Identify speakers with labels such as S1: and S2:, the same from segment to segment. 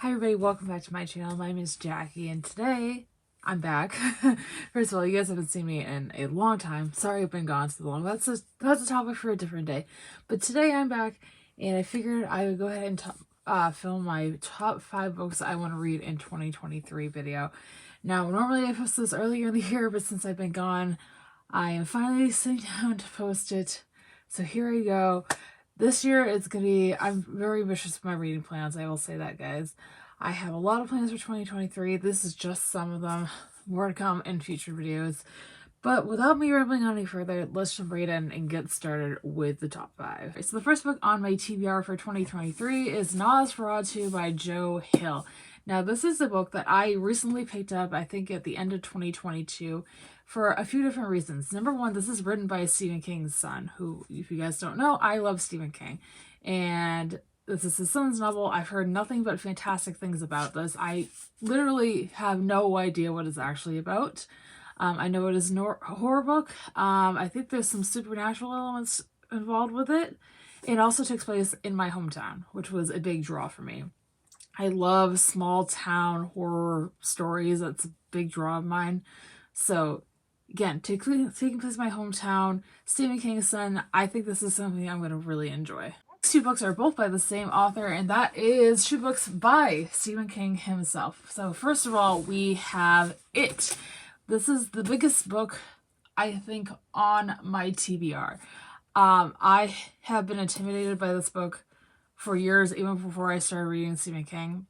S1: Hi everybody, welcome back to my channel. My name is Jackie and today I'm back. First of all, you guys haven't seen me in a long time. Sorry I've been gone so long. That's a topic for a different day. But today I'm back and I figured I would go ahead and film my top 5 books I want to read in 2023 video. Now, normally I post this earlier in the year, but since I've been gone, I am finally sitting down to post it. So here I go. This year it's going to be, I'm very ambitious with my reading plans, I will say that, guys. I have a lot of plans for 2023. This is just some of them. More to come in future videos. But without me rambling on any further, let's jump right in and get started with the top 5. So the first book on my TBR for 2023 is Nosferatu by Joe Hill. Now, this is a book that I recently picked up, I think at the end of 2022, for a few different reasons. Number one, this is written by Stephen King's son, who, if you guys don't know, I love Stephen King. And this is his son's novel. I've heard nothing but fantastic things about this. I literally have no idea what it's actually about. I know it is a horror book. I think there's some supernatural elements involved with it. It also takes place in my hometown, which was a big draw for me. I love small town horror stories. That's a big draw of mine. So again, taking place in my hometown, Stephen King's son, I think this is something I'm going to really enjoy. These two books are both by the same author, and that is two books by Stephen King himself. So first of all, we have It. This is the biggest book, I think, on my TBR. I have been intimidated by this book for years, even before I started reading Stephen King,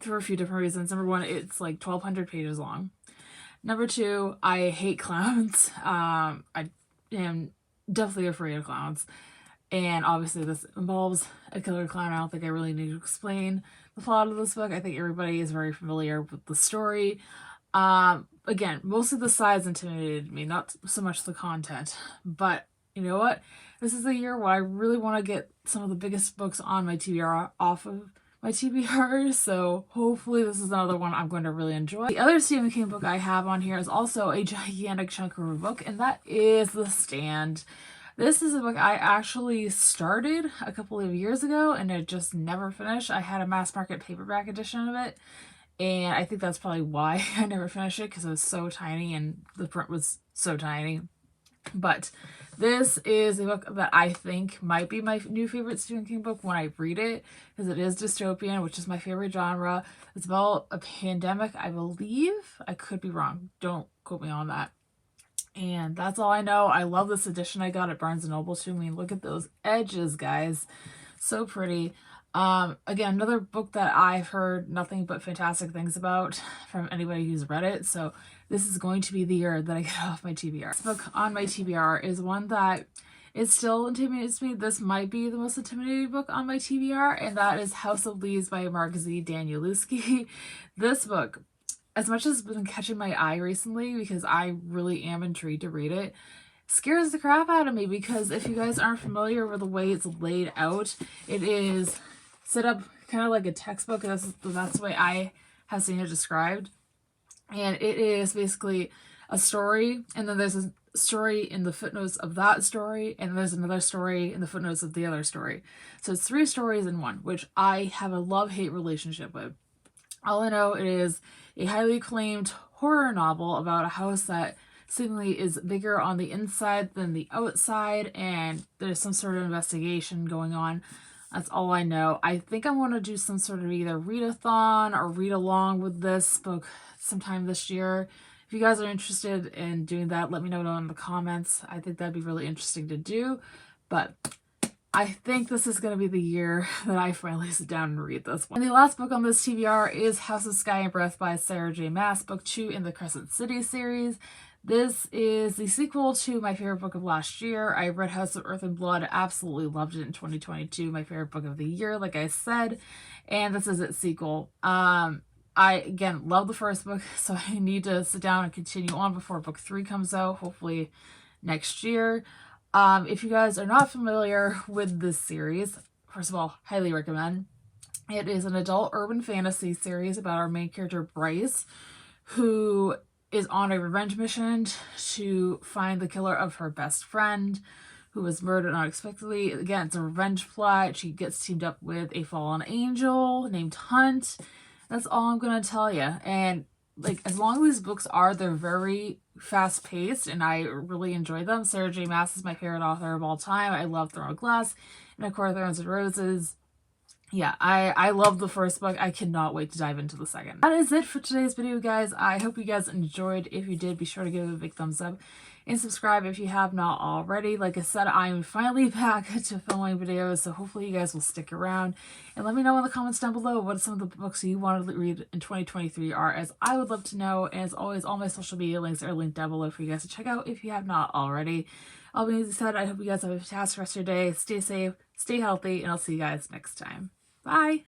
S1: for a few different reasons. Number one, it's like 1,200 pages long. Number two, I hate clowns. I am definitely afraid of clowns. And obviously this involves a killer clown. I don't think I really need to explain the plot of this book. I think everybody is very familiar with the story. Again, most of the sides intimidated me, not so much the content. But you know what? This is a year where I really want to get some of the biggest books on my TBR off of my TBR, so hopefully this is another one I'm going to really enjoy. The other Stephen King book I have on here is also a gigantic chunk of a book, and that is The Stand. This is a book I actually started a couple of years ago, and it just never finished. I had a mass market paperback edition of it, and I think that's probably why I never finished it, because it was so tiny and the print was so tiny. But this is a book that I think might be my new favorite Stephen King book when I read it, because it is dystopian, which is my favorite genre. It's about a pandemic, I believe. I could be wrong. Don't quote me on that. And that's all I know. I love this edition I got at Barnes & Noble too. I mean, look at those edges, guys. So pretty. Again, another book that I've heard nothing but fantastic things about from anybody who's read it. So this is going to be the year that I get off my TBR. This book on my TBR is one that it still intimidates me. This might be the most intimidating book on my TBR, and that is House of Leaves by Mark Z. Danielewski. This book, as much as it's been catching my eye recently because I really am intrigued to read it, scares the crap out of me, because if you guys aren't familiar with the way it's laid out, it is set up kind of like a textbook. That's the way I have seen it described. And it is basically a story, and then there's a story in the footnotes of that story, and there's another story in the footnotes of the other story. So it's 3 stories in one, which I have a love-hate relationship with. All I know is a highly acclaimed horror novel about a house that seemingly is bigger on the inside than the outside, and there's some sort of investigation going on. That's all I know. I think I want to do some sort of either read-a-thon or read along with this book sometime this year. If you guys are interested in doing that, let me know in the comments. I think that'd be really interesting to do. But I think this is going to be the year that I finally sit down and read this one. And the last book on this TBR is House of Sky and Breath by Sarah J. Maas, book 2 in the Crescent City series. This is the sequel to my favorite book of last year. I read House of Earth and Blood, absolutely loved it in 2022, my favorite book of the year, like I said, and this is its sequel. I, again, love the first book, so I need to sit down and continue on before book 3 comes out, hopefully next year. If you guys are not familiar with this series, first of all, highly recommend. It is an adult urban fantasy series about our main character, Bryce, who is on a revenge mission to find the killer of her best friend, who was murdered unexpectedly. Again, it's a revenge plot. She gets teamed up with a fallen angel named Hunt. That's all I'm gonna tell you. And like, as long as these books are, they're very fast paced and I really enjoy them. Sarah J. Maas is my favorite author of all time. I love Throne of Glass and of course Thorns and Roses. Yeah, I love the first book. I cannot wait to dive into the second. That is it for today's video, guys. I hope you guys enjoyed. If you did, be sure to give it a big thumbs up and subscribe if you have not already. Like I said, I'm finally back to filming videos, so hopefully you guys will stick around. And let me know in the comments down below what some of the books you wanted to read in 2023 are, as I would love to know. And as always, all my social media links are linked down below for you guys to check out if you have not already. All being said, I hope you guys have a fantastic rest of your day. Stay safe, stay healthy, and I'll see you guys next time. Bye!